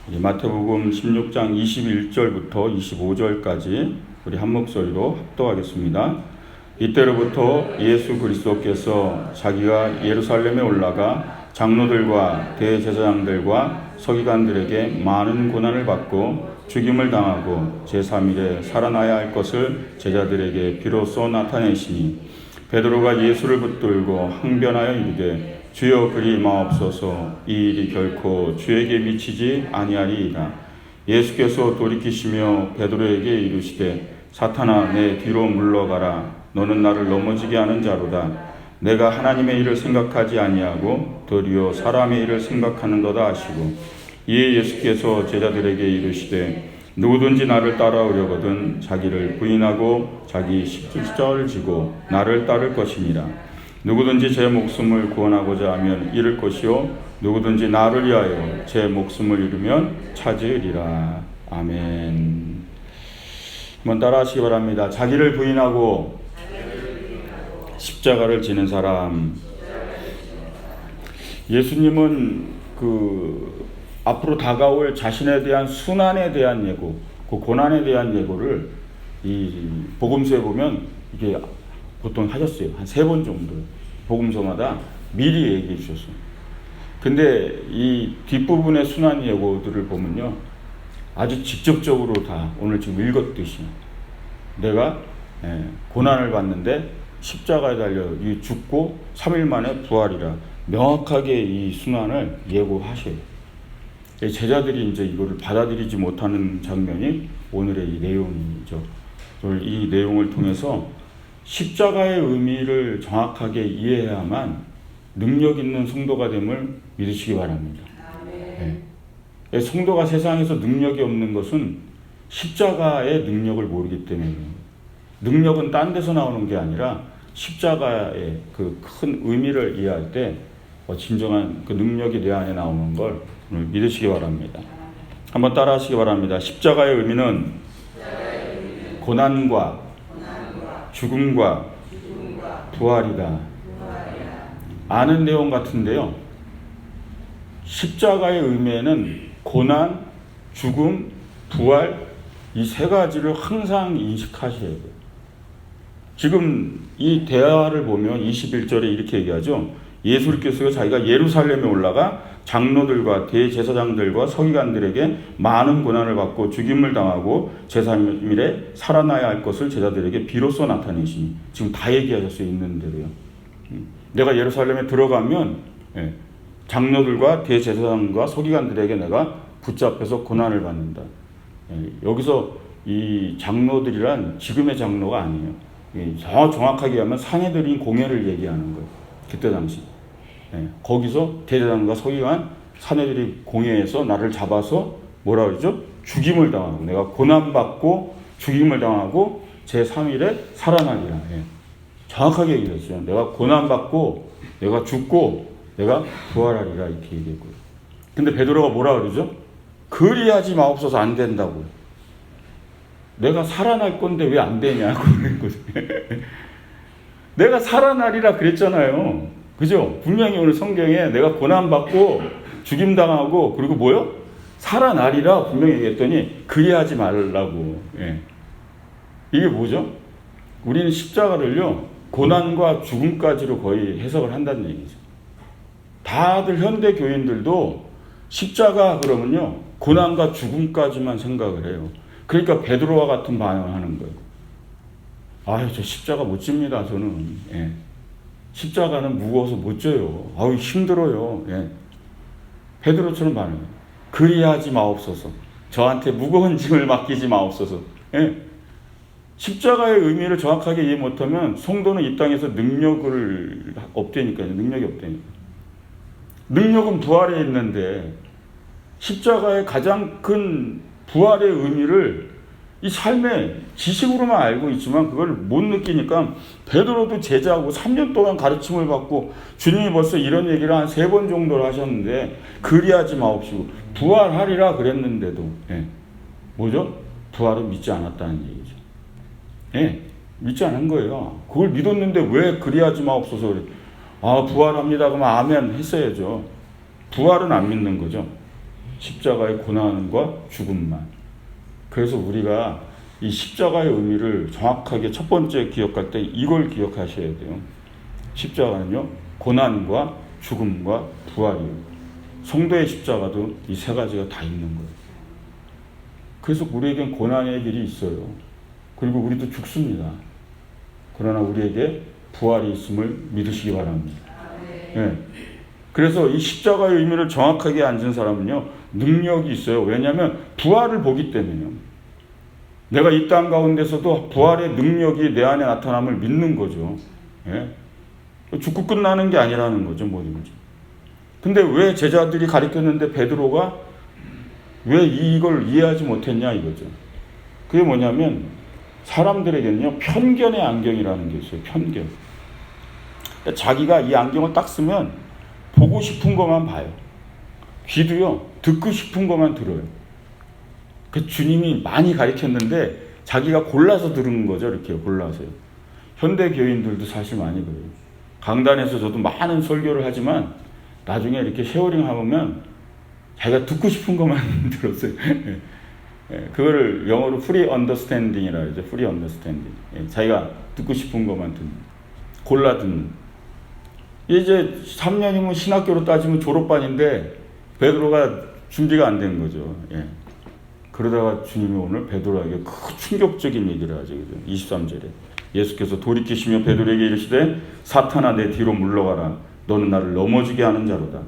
마태복음 16장 21절부터 25절까지 우리 한 목소리로 합독하겠습니다. 이때로부터 예수 그리스도께서 자기가 예루살렘에 올라가 장로들과 대제사장들과 서기관들에게 많은 고난을 받고 죽임을 당하고 제3일에 살아나야 할 것을 제자들에게 비로소 나타내시니 베드로가 예수를 붙들고 항변하여 이르되 주여 그리 마옵소서, 이 일이 결코 주에게 미치지 아니하리이다. 예수께서 돌이키시며 베드로에게 이르시되 사탄아 내 뒤로 물러가라. 너는 나를 넘어지게 하는 자로다. 내가 하나님의 일을 생각하지 아니하고 도리어 사람의 일을 생각하는도다 하시고, 이에 예수께서 제자들에게 이르시되 누구든지 나를 따라오려거든 자기를 부인하고 자기 십자가를 지고 나를 따를 것이니라. 누구든지 제 목숨을 구원하고자 하면 잃을 것이요 누구든지 나를 위하여 제 목숨을 잃으면 찾으리라. 아멘. 한번 따라하시기 바랍니다. 자기를 부인하고 십자가를 지는 사람. 예수님은 앞으로 다가올 자신에 대한 순환에 대한 예고, 그 고난에 대한 예고를 이 복음서에 보면 이게 보통 하셨어요. 한 3번 정도 복음서마다 미리 얘기해 주셨어요. 근데 이 뒷부분의 순환 예고들을 보면요, 아주 직접적으로 다 오늘 지금 읽었듯이 내가 고난을 받는데 십자가에 달려 죽고 3일 만에 부활이라 명확하게 이 순환을 예고하셔요. 제자들이 이제 이거를 받아들이지 못하는 장면이 오늘의 이 내용이죠. 이 내용을 통해서 십자가의 의미를 정확하게 이해해야만 능력 있는 성도가 됨을 믿으시기 바랍니다. 네. 성도가 세상에서 능력이 없는 것은 십자가의 능력을 모르기 때문입니다. 능력은 딴 데서 나오는 게 아니라 십자가의 그 큰 의미를 이해할 때 진정한 그 능력이 내 안에 나오는 걸 오늘 믿으시기 바랍니다. 한번 따라 하시기 바랍니다. 십자가의 의미는 고난과 죽음과 부활이다. 아는 내용 같은데요, 십자가의 의미에는 고난, 죽음, 부활, 이 3가지를 항상 인식하셔야 돼요. 지금 이 대화를 보면 21절에 이렇게 얘기하죠. 예수께서 자기가 예루살렘에 올라가 장로들과 대제사장들과 서기관들에게 많은 고난을 받고 죽임을 당하고 제3일에 살아나야 할 것을 제자들에게 비로소 나타내시니, 지금 다 얘기하셨어요. 있는 대로요. 내가 예루살렘에 들어가면 장로들과 대제사장과 서기관들에게 내가 붙잡혀서 고난을 받는다. 여기서 이 장로들이란 지금의 장로가 아니에요. 더 정확하게 하면 상해들인 공회를 얘기하는 거예요. 그때 당시. 거기서 대제사장과 서기관, 사내들이 공회에서 나를 잡아서 뭐라 그러죠? 죽임을 당하고, 내가 고난받고 죽임을 당하고 제3일에 살아나리라. 정확하게 얘기했어요. 내가 고난받고 내가 죽고 내가 부활하리라, 이렇게 얘기했고요. 근데 베드로가 뭐라 그러죠? 그리하지 마옵소서. 안 된다고요. 내가 살아날 건데 왜 안 되냐고 그랬거든요. 내가 살아나리라 그랬잖아요. 그죠? 분명히 오늘 성경에 내가 고난받고 죽임당하고 그리고 뭐요? 살아나리라 분명히 얘기했더니 그리하지 말라고. 이게 뭐죠? 우리는 십자가를요, 고난과 죽음까지로 거의 해석을 한다는 얘기죠. 다들 현대 교인들도 십자가 그러면요, 고난과 죽음까지만 생각을 해요. 그러니까 베드로와 같은 반응을 하는 거예요. 아유, 저 십자가 못 집니다, 저는. 십자가는 무거워서 못 져요. 아유, 힘들어요. 베드로처럼 반응해요. 그리하지 마옵소서. 저한테 무거운 짐을 맡기지 마옵소서. 십자가의 의미를 정확하게 이해 못하면 성도는 이 땅에서 능력을 없다니까요. 능력이 없다니까. 능력은 부활에 있는데 십자가의 가장 큰 부활의 의미를 이 삶의 지식으로만 알고 있지만 그걸 못 느끼니까, 베드로도 제자고 3년 동안 가르침을 받고 주님이 벌써 이런 얘기를 한 3번 정도를 하셨는데 그리하지 마옵시고 부활하리라 그랬는데도 뭐죠? 부활은 믿지 않았다는 얘기죠. 믿지 않은 거예요. 그걸 믿었는데 왜 그리하지 마옵소서 그래. 부활합니다 그러면 아멘 했어야죠. 부활은 안 믿는 거죠. 십자가의 고난과 죽음만. 그래서 우리가 이 십자가의 의미를 정확하게 첫 번째 기억할 때 이걸 기억하셔야 돼요. 십자가는요, 고난과 죽음과 부활이에요. 성도의 십자가도 이 세 가지가 다 있는 거예요. 그래서 우리에겐 고난의 길이 있어요. 그리고 우리도 죽습니다. 그러나 우리에게 부활이 있음을 믿으시기 바랍니다. 네. 그래서 이 십자가의 의미를 정확하게 앉은 사람은요, 능력이 있어요. 왜냐하면 부활을 보기 때문에요. 내가 이 땅 가운데서도 부활의 능력이 내 안에 나타남을 믿는 거죠. 예? 죽고 끝나는 게 아니라는 거죠, 뭐든지. 근데 왜 제자들이 가르쳤는데 베드로가 왜 이걸 이해하지 못했냐 이거죠. 그게 뭐냐면 사람들에게는요, 편견의 안경이라는 게 있어요. 편견. 자기가 이 안경을 딱 쓰면 보고 싶은 것만 봐요. 귀도요, 듣고 싶은 것만 들어요. 그 주님이 많이 가르쳤는데 자기가 골라서 들은 거죠. 이렇게 골라서요. 현대 교인들도 사실 많이 그래요. 강단에서 저도 많은 설교를 하지만 나중에 이렇게 쉐어링 하면 자기가 듣고 싶은 것만 들었어요. 그거를 영어로 free understanding이라 그러죠. free understanding. 자기가 듣고 싶은 것만 듣는, 골라 듣는. 이제 3년이면 신학교로 따지면 졸업반인데 베드로가 준비가 안 된 거죠. 그러다가 주님이 오늘 베드로에게 그 충격적인 얘기를 하죠. 23절에 예수께서 돌이키시며 베드로에게 이르시되 사탄아 내 뒤로 물러가라. 너는 나를 넘어지게 하는 자로다.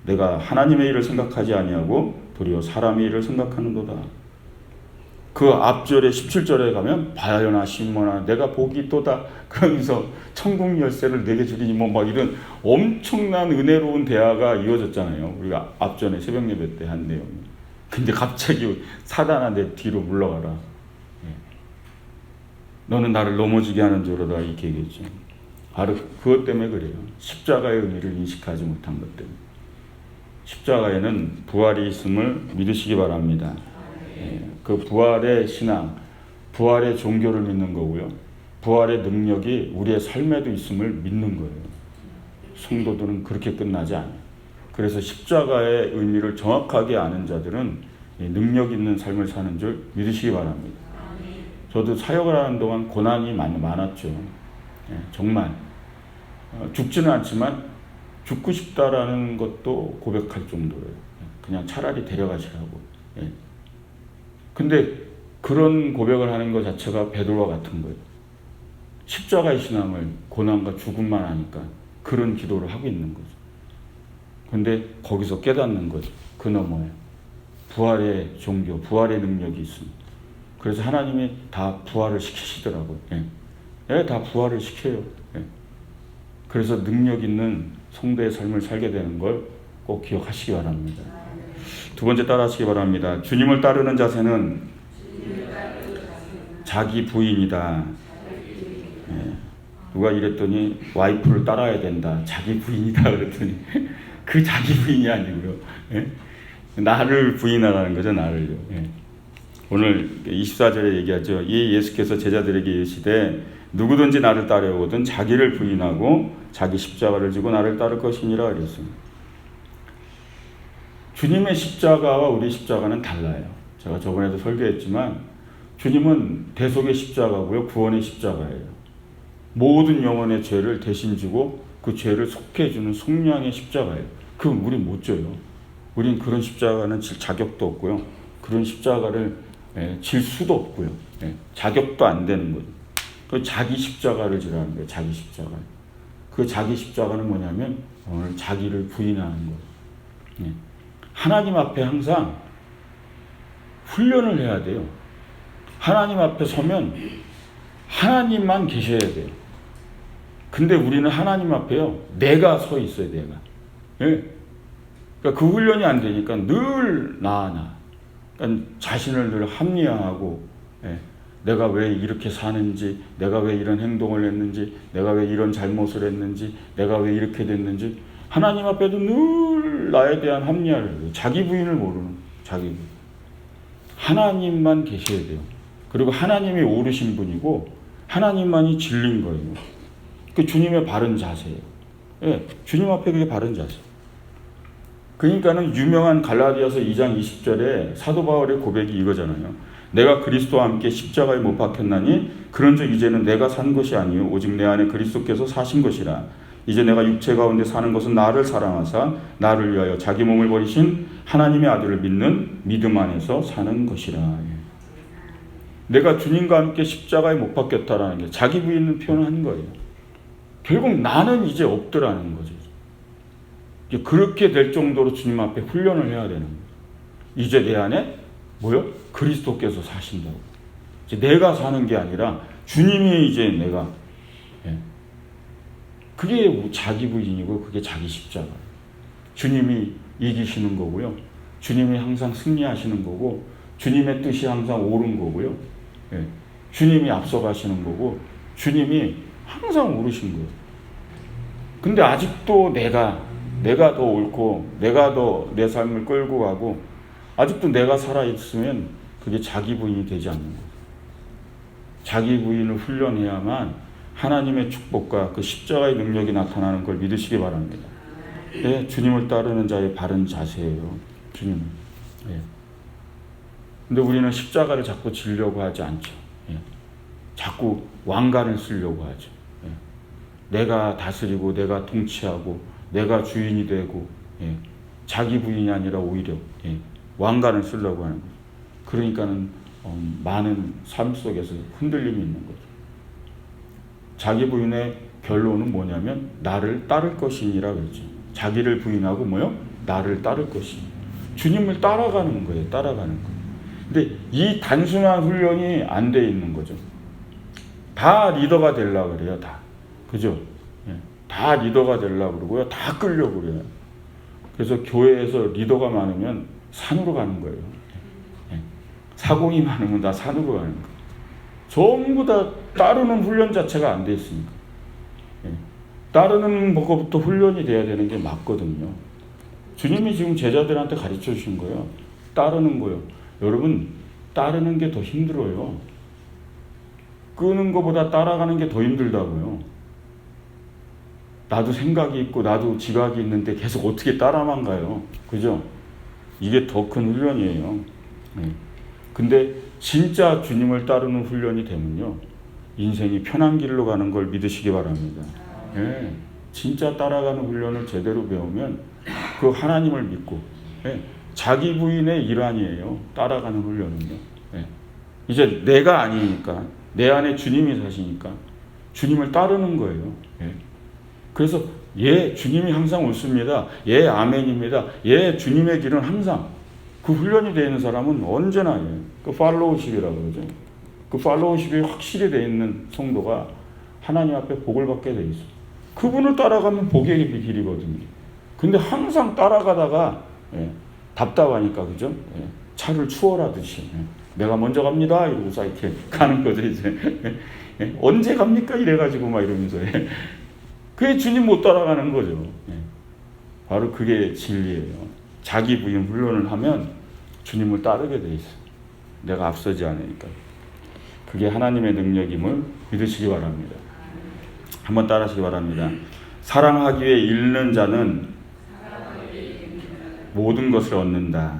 내가 하나님의 일을 생각하지 아니하고 도리어 사람의 일을 생각하는도다. 그 앞절에 17절에 가면 바요나 시몬아 내가 복이 있도다. 그러면서 천국 열쇠를 내게 주리니 뭐 막 이런 엄청난 은혜로운 대화가 이어졌잖아요. 우리가 앞전에 새벽 예배 때 한 내용. 근데 갑자기 사단아 내 뒤로 물러가라. 너는 나를 넘어지게 하는 자로다 이렇게 얘기했죠. 바로 그것 때문에 그래요. 십자가의 의미를 인식하지 못한 것 때문에. 십자가에는 부활이 있음을 믿으시기 바랍니다. 그 부활의 신앙, 부활의 종교를 믿는 거고요. 부활의 능력이 우리의 삶에도 있음을 믿는 거예요. 성도들은 그렇게 끝나지 않아요. 그래서 십자가의 의미를 정확하게 아는 자들은 능력 있는 삶을 사는 줄 믿으시기 바랍니다. 저도 사역을 하는 동안 고난이 많았죠. 정말 죽지는 않지만 죽고 싶다라는 것도 고백할 정도예요. 그냥 차라리 데려가시라고. 근데 그런 고백을 하는 것 자체가 베드로와 같은 거예요. 십자가의 신앙을 고난과 죽음만 하니까 그런 기도를 하고 있는 거죠. 근데 거기서 깨닫는 거죠. 그 너머에 부활의 종교, 부활의 능력이 있습니다. 그래서 하나님이 다 부활을 시키시더라고요. 다 부활을 시켜요. 그래서 능력 있는 성도의 삶을 살게 되는 걸 꼭 기억하시기 바랍니다. 두 번째 따라하시기 바랍니다. 주님을 따르는 자세는 자기 부인이다. 누가 이랬더니 와이프를 따라야 된다. 자기 부인이다 그랬더니 그 자기 부인이 아니고요. 나를 부인하라는 거죠. 나를요. 오늘 24절에 얘기하죠. 이 예수께서 제자들에게 이르시되 누구든지 나를 따르거든 자기를 부인하고 자기 십자가를 지고 나를 따를 것이니라 그랬습니다. 주님의 십자가와 우리 십자가는 달라요. 제가 저번에도 설교했지만 주님은 대속의 십자가고요. 구원의 십자가예요. 모든 영혼의 죄를 대신 지고 그 죄를 속해주는 속량의 십자가예요. 그럼 우린 못 져요. 우린 그런 십자가는 질 자격도 없고요. 그런 십자가를 질 수도 없고요. 자격도 안 되는 거죠. 그 자기 십자가를 지라는 거예요. 자기 십자가. 그 자기 십자가는 뭐냐면 오늘 자기를 부인하는 거예요. 하나님 앞에 항상 훈련을 해야 돼요. 하나님 앞에 서면 하나님만 계셔야 돼요. 근데 우리는 하나님 앞에요. 내가 서 있어요. 내가. 그러니까 그 훈련이 안 되니까 늘 나. 그러니까 자신을 늘 합리화하고 내가 왜 이렇게 사는지, 내가 왜 이런 행동을 했는지, 내가 왜 이런 잘못을 했는지, 내가 왜 이렇게 됐는지 하나님 앞에도 늘 나에 대한 합리화를 해요. 자기 부인을 모르는 자기 부인. 하나님만 계셔야 돼요. 그리고 하나님이 오르신 분이고 하나님만이 진리인 거예요. 그 주님의 바른 자세예요. 주님 앞에 그게 바른 자세. 그러니까는 유명한 갈라디아서 2장 20절에 사도 바울의 고백이 이거잖아요. 내가 그리스도와 함께 십자가에 못 박혔나니 그런즉 이제는 내가 산 것이 아니요 오직 내 안에 그리스도께서 사신 것이라. 이제 내가 육체 가운데 사는 것은 나를 사랑하사 나를 위하여 자기 몸을 버리신 하나님의 아들을 믿는 믿음 안에서 사는 것이라. 내가 주님과 함께 십자가에 못 박혔다라는 게 자기 부인을 표현한 거예요. 결국 나는 이제 없더라는 거죠. 그렇게 될 정도로 주님 앞에 훈련을 해야 되는 거예요. 이제 내 안에 뭐요? 그리스도께서 사신다고. 이제 내가 사는 게 아니라 주님이 이제 내가, 그게 자기 부인이고 그게 자기 십자가예요. 주님이 이기시는 거고요. 주님이 항상 승리하시는 거고 주님의 뜻이 항상 옳은 거고요. 주님이 앞서가시는 거고 주님이 항상 오르신 거예요. 근데 아직도 내가 더 옳고 내가 더 내 삶을 끌고 가고 아직도 내가 살아있으면 그게 자기 부인이 되지 않는 거예요. 자기 부인을 훈련해야만 하나님의 축복과 그 십자가의 능력이 나타나는 걸 믿으시기 바랍니다. 주님을 따르는 자의 바른 자세예요. 주님은. 근데 우리는 십자가를 자꾸 지려고 하지 않죠. 자꾸 왕관을 쓰려고 하죠. 내가 다스리고 내가 통치하고 내가 주인이 되고 자기 부인이 아니라 오히려 왕관을 쓰려고 하는 거죠. 그러니까는 많은 삶 속에서 흔들림이 있는 거죠. 자기 부인의 결론은 뭐냐면 나를 따를 것이니라 그랬죠. 자기를 부인하고 뭐요? 나를 따를 것이니. 주님을 따라가는 거예요. 따라가는 거예요. 근데 이 단순한 훈련이 안 돼 있는 거죠. 다 리더가 되려고 그래요. 다. 그죠? 다 리더가 되려고 그러고요. 다 끌려고 그래요. 그래서 교회에서 리더가 많으면 산으로 가는 거예요. 사공이 많으면 다 산으로 가는 거예요. 전부 다 따르는 훈련 자체가 안 돼 있으니까. 따르는 것부터 훈련이 돼야 되는 게 맞거든요. 주님이 지금 제자들한테 가르쳐 주신 거예요. 따르는 거요. 여러분, 따르는 게 더 힘들어요. 끄는 것보다 따라가는 게 더 힘들다고요. 나도 생각이 있고 나도 지각이 있는데 계속 어떻게 따라만 가요. 그죠? 이게 더 큰 훈련이에요. 근데 진짜 주님을 따르는 훈련이 되면요. 인생이 편한 길로 가는 걸 믿으시기 바랍니다. 진짜 따라가는 훈련을 제대로 배우면 그 하나님을 믿고 자기 부인의 일환이에요. 따라가는 훈련은요. 이제 내가 아니니까 내 안에 주님이 사시니까 주님을 따르는 거예요. 그래서 주님이 항상 옳습니다. 아멘입니다. 주님의 길은 항상 그 훈련이 되어 있는 사람은 언제나 그 팔로우십이라고 그러죠. 그 팔로우십이 확실히 되어 있는 성도가 하나님 앞에 복을 받게 돼 있어요. 그분을 따라가면 복의 길이거든요. 근데 항상 따라가다가 답답하니까 그죠? 차를 추월하듯이 내가 먼저 갑니다 이러고서 이렇게 가는 거죠 이제. 언제 갑니까 이래가지고 막 이러면서 그게 주님 못 따라가는 거죠. 바로 그게 진리예요. 자기 부인 훈련을 하면 주님을 따르게 돼 있어요. 내가 앞서지 않으니까. 그게 하나님의 능력임을 믿으시기 바랍니다. 한번 따라하시기 바랍니다. 사랑하기 위해 잃는 자는 모든 것을 얻는다.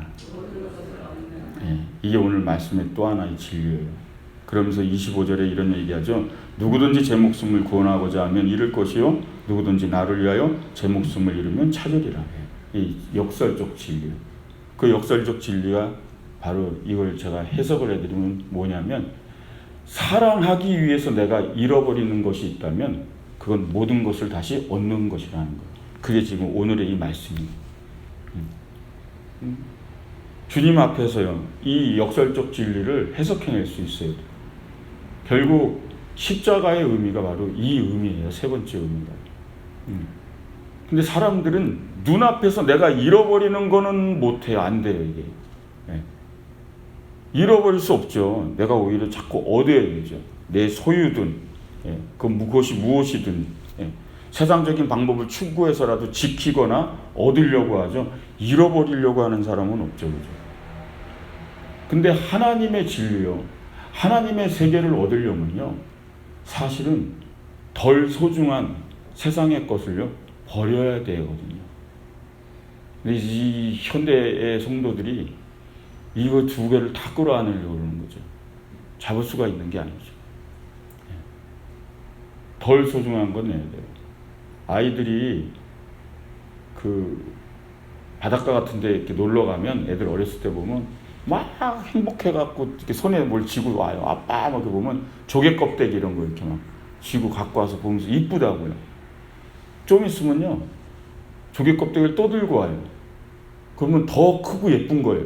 이게 오늘 말씀의 또 하나의 진리예요. 그러면서 25절에 이런 얘기하죠. 누구든지 제 목숨을 구원하고자 하면 잃을 것이요 누구든지 나를 위하여 제 목숨을 잃으면 찾으리라. 이 역설적 진리. 그 역설적 진리가 바로 이걸 제가 해석을 해드리면 뭐냐면 사랑하기 위해서 내가 잃어버리는 것이 있다면 그건 모든 것을 다시 얻는 것이라는 거예요. 그게 지금 오늘의 이 말씀입니다. 주님 앞에서요 이 역설적 진리를 해석해낼 수 있어요. 결국 십자가의 의미가 바로 이 의미예요. 세 번째 의미가. 근데 사람들은 눈앞에서 내가 잃어버리는 거는 못해요. 안 돼요 이게. 잃어버릴 수 없죠. 내가 오히려 자꾸 얻어야 되죠. 내 소유든 그것이 무엇이든 세상적인 방법을 추구해서라도 지키거나 얻으려고 하죠. 잃어버리려고 하는 사람은 없죠. 그죠? 근데 하나님의 진리요. 하나님의 세계를 얻으려면요. 사실은 덜 소중한 세상의 것을요. 버려야 되거든요. 근데 이 현대의 성도들이 이거 두 개를 다 끌어안으려고 그러는 거죠. 잡을 수가 있는 게 아니죠. 덜 소중한 건 내야 돼요. 아이들이 그 바닷가 같은 데 이렇게 놀러 가면 애들 어렸을 때 보면 막 행복해갖고 이렇게 손에 뭘 쥐고 와요. 아빠 막 이렇게 보면 조개 껍데기 이런 거 이렇게 막 쥐고 갖고 와서 보면서 이쁘다고요. 좀 있으면요 조개 껍데기를 또 들고 와요. 그러면 더 크고 예쁜 거예요.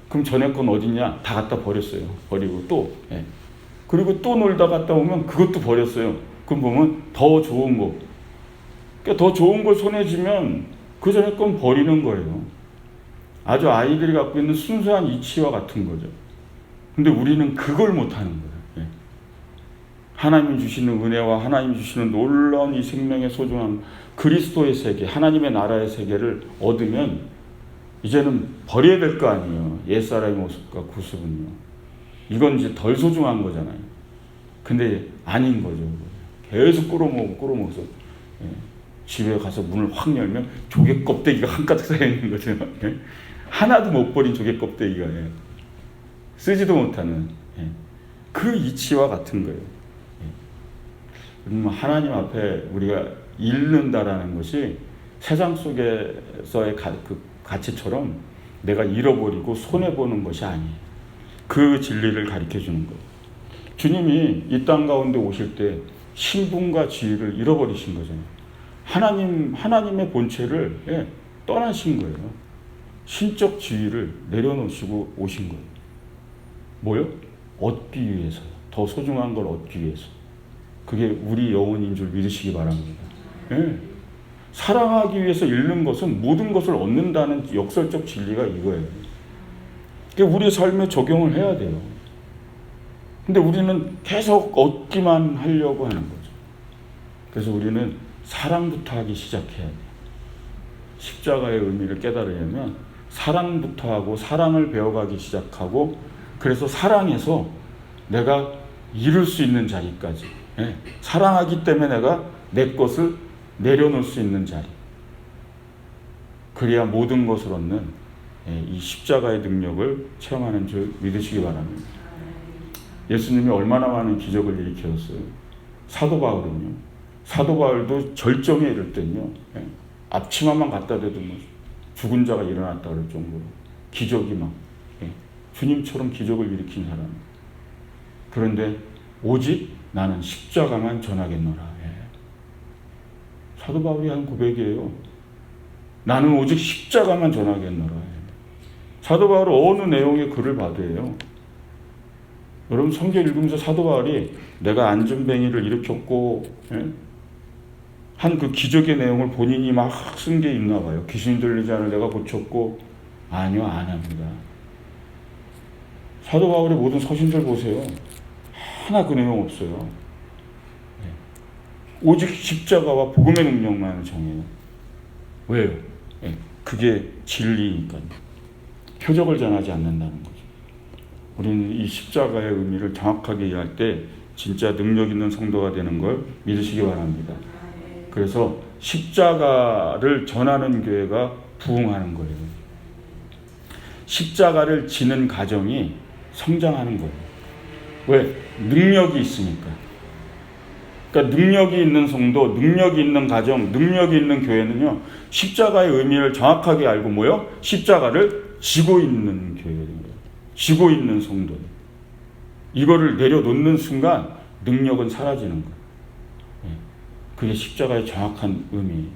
그럼 전에 건 어딨냐? 다 갖다 버렸어요. 버리고 또 그리고 또 놀다 갔다 오면 그것도 버렸어요. 그럼 보면 더 좋은 거. 그러니까 더 좋은 걸 손에 쥐면 그 전에 건 버리는 거예요. 아주 아이들이 갖고 있는 순수한 이치와 같은 거죠. 근데 우리는 그걸 못하는 거예요. 하나님이 주시는 은혜와 하나님이 주시는 놀라운 이 생명의 소중한 그리스도의 세계, 하나님의 나라의 세계를 얻으면 이제는 버려야 될 거 아니에요. 옛사람의 모습과 구습은요. 이건 이제 덜 소중한 거잖아요. 근데 아닌 거죠. 계속 끌어모어서 집에 가서 문을 확 열면 조개 껍데기가 한가득 쌓여있는 거죠. 하나도 못 버린 조개 껍데기가 쓰지도 못하는 그 이치와 같은 거예요. 하나님 앞에 우리가 잃는다라는 것이 세상 속에서의 그 가치처럼 내가 잃어버리고 손해보는 것이 아니에요. 그 진리를 가르쳐주는 거예요. 주님이 이 땅 가운데 오실 때 신분과 지위를 잃어버리신 거잖아요. 하나님의 본체를 떠나신 거예요. 신적 지위를 내려놓으시고 오신 거예요. 뭐요? 얻기 위해서요. 더 소중한 걸 얻기 위해서. 그게 우리 영혼인 줄 믿으시기 바랍니다. 사랑하기 위해서 잃는 것은 모든 것을 얻는다는 역설적 진리가 이거예요. 그러니까 우리의 삶에 적용을 해야 돼요. 근데 우리는 계속 얻기만 하려고 하는 거죠. 그래서 우리는 사랑부터 하기 시작해야 돼요. 십자가의 의미를 깨달으려면 사랑부터 하고 사랑을 배워가기 시작하고 그래서 사랑해서 내가 이룰 수 있는 자리까지 사랑하기 때문에 내가 내 것을 내려놓을 수 있는 자리 그래야 모든 것을 얻는 이 십자가의 능력을 체험하는 줄 믿으시기 바랍니다. 예수님이 얼마나 많은 기적을 일으켰어요. 사도 바울은요. 사도 바울도 절정에 이를 때는요. 앞치마만 갖다 대도 뭐 죽은 자가 일어났다 그럴 정도로 기적이 막 주님처럼 기적을 일으킨 사람. 그런데 오직 나는 십자가만 전하겠노라. 사도 바울이 한 고백이에요. 나는 오직 십자가만 전하겠노라. 사도 바울은 어느 내용의 글을 봐도요. 여러분 성경 읽으면서 사도 바울이 내가 안전뱅이를 일으켰고 한 그 기적의 내용을 본인이 막 쓴 게 있나 봐요. 귀신 들리지 않을 내가 고쳤고 아니요 안 합니다. 사도 바울의 모든 서신들 보세요. 하나 그 내용 없어요. 오직 십자가와 복음의 능력만 정해요. 왜요? 그게 진리니까요. 표적을 전하지 않는다는 거죠. 우리는 이 십자가의 의미를 정확하게 이해할 때 진짜 능력 있는 성도가 되는 걸 믿으시기 바랍니다. 그래서 십자가를 전하는 교회가 부흥하는 거예요. 십자가를 지는 가정이 성장하는 거예요. 왜? 능력이 있으니까. 그러니까 능력이 있는 성도, 능력이 있는 가정, 능력이 있는 교회는요. 십자가의 의미를 정확하게 알고 뭐요? 십자가를 지고 있는 교회예요. 지고 있는 성도. 이거를 내려놓는 순간 능력은 사라지는 거예요. 그게 십자가의 정확한 의미예요.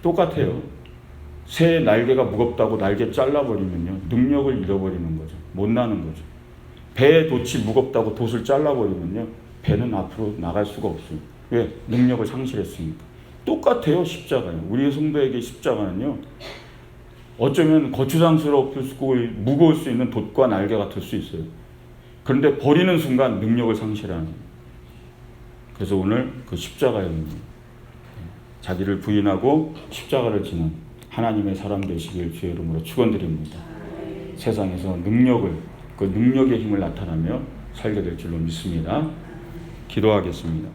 똑같아요. 새 날개가 무겁다고 날개 잘라버리면요. 능력을 잃어버리는 거죠. 못 나는 거죠. 배의 돛이 무겁다고 돛을 잘라버리면요. 배는 앞으로 나갈 수가 없어요. 왜? 능력을 상실했으니까. 똑같아요. 십자가요. 우리의 성도에게 십자가는요. 어쩌면 거추장스럽고 무거울 수 있는 돛과 날개 같을 수 있어요. 그런데 버리는 순간 능력을 상실하는 거예요. 그래서 오늘 그 십자가의 의미, 자기를 부인하고 십자가를 지는 하나님의 사람 되시길 주의 이름으로 축원드립니다. 세상에서 능력을, 그 능력의 힘을 나타나며 살게 될 줄로 믿습니다. 기도하겠습니다.